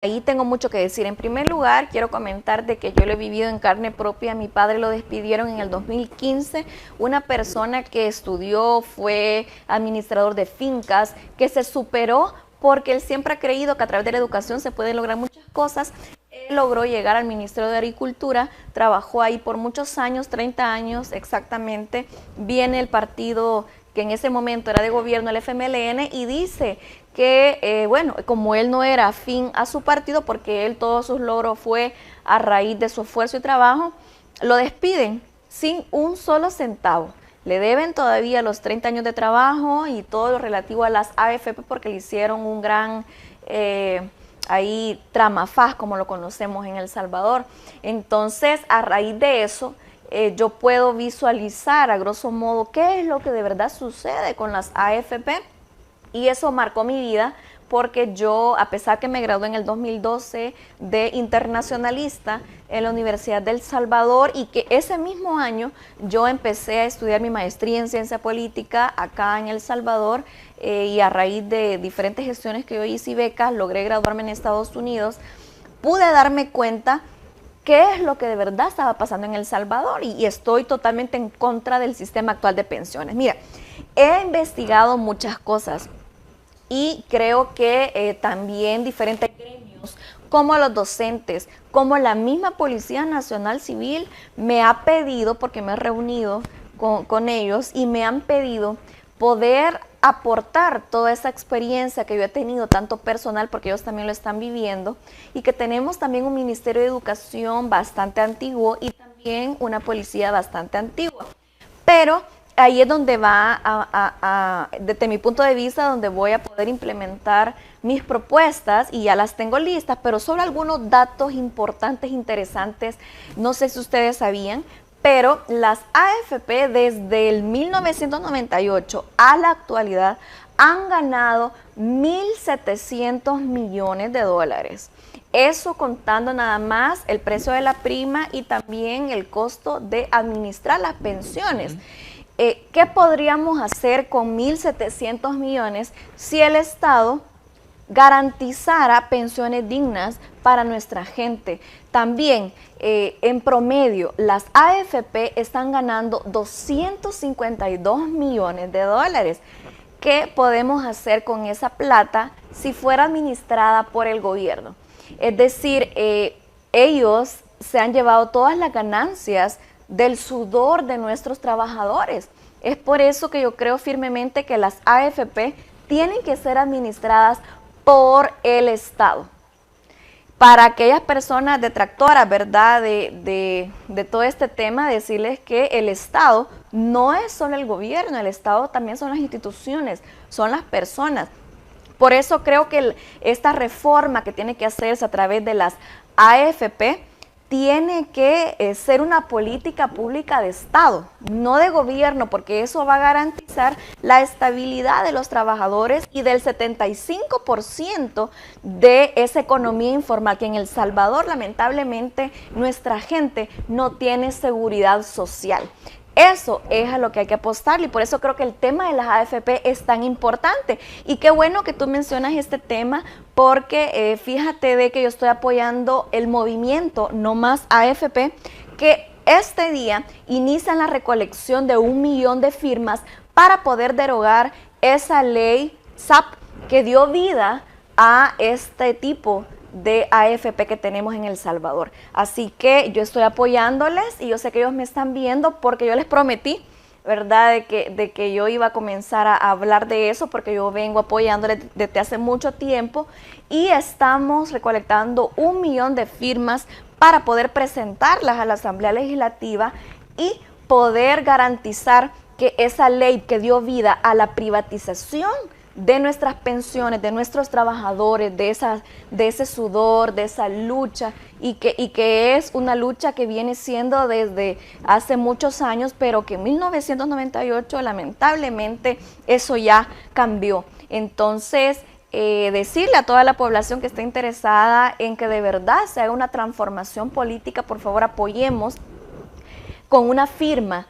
Ahí tengo mucho que decir. En primer lugar, quiero comentar de que yo lo he vivido en carne propia. Mi padre lo despidieron en el 2015, una persona que estudió, fue administrador de fincas, que se superó porque él siempre ha creído que a través de la educación se pueden lograr muchas cosas. Él logró llegar al Ministerio de Agricultura, trabajó ahí por muchos años, 30 años exactamente. Viene el partido que en ese momento era de gobierno, el FMLN, y dice que, bueno, como él no era afín a su partido, porque él todos sus logros fue a raíz de su esfuerzo y trabajo, lo despiden sin un solo centavo. Le deben todavía los 30 años de trabajo y todo lo relativo a las AFP porque le hicieron un gran ahí tramafaz, como lo conocemos en El Salvador. Entonces, a raíz de eso, yo puedo visualizar a grosso modo qué es lo que de verdad sucede con las AFP, y eso marcó mi vida porque yo, a pesar que me gradué en el 2012 de internacionalista en la Universidad del Salvador, y que ese mismo año yo empecé a estudiar mi maestría en ciencia política acá en El Salvador, y a raíz de diferentes gestiones que yo hice y becas, logré graduarme en Estados Unidos, pude darme cuenta qué es lo que de verdad estaba pasando en El Salvador, y estoy totalmente en contra del sistema actual de pensiones. Mira, he investigado muchas cosas y creo que también diferentes gremios, como los docentes, como la misma Policía Nacional Civil, me ha pedido, porque me he reunido con ellos y me han pedido poder aportar toda esa experiencia que yo he tenido, tanto personal, porque ellos también lo están viviendo, y que tenemos también un Ministerio de Educación bastante antiguo y también una policía bastante antigua. Pero ahí es donde va, desde mi punto de vista, donde voy a poder implementar mis propuestas, y ya las tengo listas, pero solo algunos datos importantes, interesantes. No sé si ustedes sabían, pero las AFP desde el 1998 a la actualidad han ganado 1.700 millones de dólares. Eso contando nada más el precio de la prima y también el costo de administrar las pensiones. ¿Qué podríamos hacer con 1.700 millones si el Estado garantizara pensiones dignas para nuestra gente? También, en promedio, las AFP están ganando 252 millones de dólares. ¿Qué podemos hacer con esa plata si fuera administrada por el gobierno? Es decir, ellos se han llevado todas las ganancias del sudor de nuestros trabajadores. Es por eso que yo creo firmemente que las AFP tienen que ser administradas por el Estado. Para aquellas personas detractoras, ¿verdad?, de todo este tema, decirles que el Estado no es solo el gobierno, el Estado también son las instituciones, son las personas. Por eso creo que esta reforma que tiene que hacerse a través de las AFP tiene que ser una política pública de Estado, no de gobierno, porque eso va a garantizar la estabilidad de los trabajadores y del 75% de esa economía informal, que en El Salvador lamentablemente nuestra gente no tiene seguridad social. Eso es a lo que hay que apostar, y por eso creo que el tema de las AFP es tan importante. Y qué bueno que tú mencionas este tema, porque fíjate de que yo estoy apoyando el movimiento No Más AFP, que este día inician la recolección de 1 millón de firmas para poder derogar esa ley SAP que dio vida a este tipo de AFP que tenemos en El Salvador. Así que yo estoy apoyándoles, y yo sé que ellos me están viendo porque yo les prometí, ¿verdad?, de que yo iba a comenzar a hablar de eso, porque yo vengo apoyándoles desde hace mucho tiempo, y estamos recolectando 1 millón de firmas para poder presentarlas a la Asamblea Legislativa y poder garantizar que esa ley que dio vida a la privatización de nuestras pensiones, de nuestros trabajadores, de ese sudor, de esa lucha, y que es una lucha que viene siendo desde hace muchos años, pero que en 1998 lamentablemente eso ya cambió. Entonces, decirle a toda la población que esté interesada en que de verdad se haga una transformación política, por favor apoyemos con una firma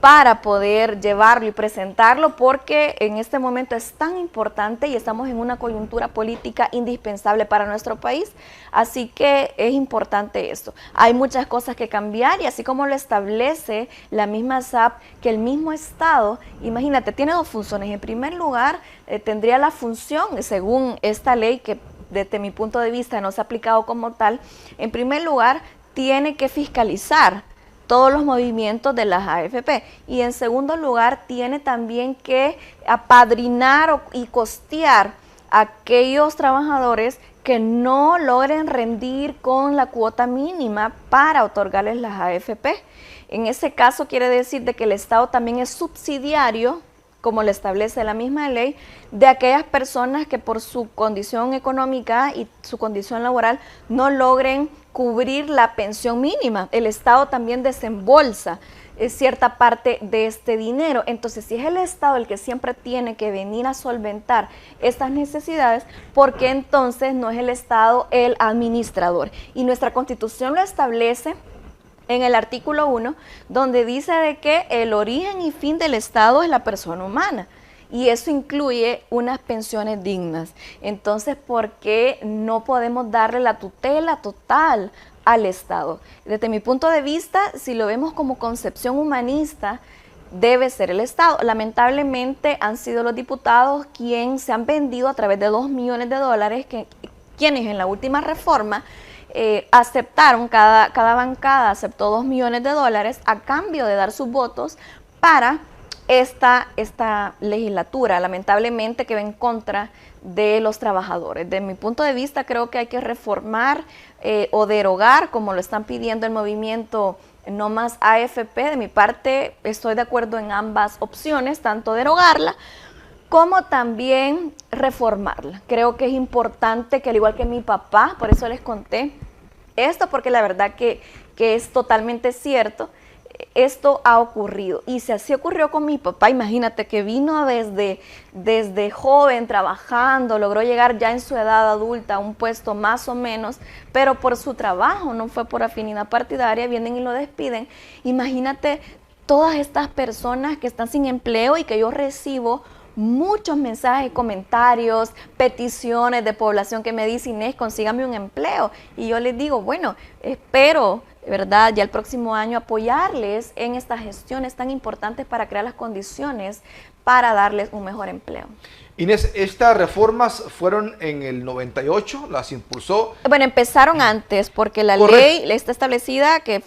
para poder llevarlo y presentarlo, porque en este momento es tan importante y estamos en una coyuntura política indispensable para nuestro país, así que es importante esto. Hay muchas cosas que cambiar y así como lo establece la misma SAP, que el mismo Estado, imagínate, tiene dos funciones. En primer lugar, tendría la función, según esta ley que desde mi punto de vista no se ha aplicado como tal, en primer lugar tiene que fiscalizar todos los movimientos de las AFP y en segundo lugar tiene también que apadrinar y costear a aquellos trabajadores que no logren rendir con la cuota mínima para otorgarles las AFP. En ese caso quiere decir de que el Estado también es subsidiario, como lo establece la misma ley, de aquellas personas que por su condición económica y su condición laboral no logren cubrir la pensión mínima. El Estado también desembolsa cierta parte de este dinero. Entonces, si es el Estado el que siempre tiene que venir a solventar estas necesidades, ¿por qué entonces no es el Estado el administrador? Y nuestra Constitución lo establece en el artículo 1, donde dice de que el origen y fin del Estado es la persona humana. Y eso incluye unas pensiones dignas. Entonces, ¿por qué no podemos darle la tutela total al Estado? Desde mi punto de vista, si lo vemos como concepción humanista, debe ser el Estado. Lamentablemente han sido los diputados quienes se han vendido a través de $2 millones, quienes en la última reforma aceptaron, cada bancada aceptó $2 millones a cambio de dar sus votos para esta legislatura, lamentablemente que va en contra de los trabajadores. De mi punto de vista, creo que hay que reformar o derogar, como lo están pidiendo el movimiento No Más AFP. De mi parte, estoy de acuerdo en ambas opciones, tanto derogarla como también reformarla. Creo que es importante que, al igual que mi papá, por eso les conté esto, porque la verdad que es totalmente cierto, esto ha ocurrido. Y si así ocurrió con mi papá, imagínate que vino desde joven trabajando, logró llegar ya en su edad adulta a un puesto más o menos, pero por su trabajo, no fue por afinidad partidaria, vienen y lo despiden. Imagínate todas estas personas que están sin empleo y que yo recibo muchos mensajes, comentarios, peticiones de población que me dice: Inés, consígame un empleo. Y yo les digo, bueno, espero, ¿verdad?, ya el próximo año apoyarles en estas gestiones tan importantes para crear las condiciones para darles un mejor empleo. Inés, estas reformas fueron en el 98, las impulsó. Bueno, empezaron antes, porque la ley está establecida que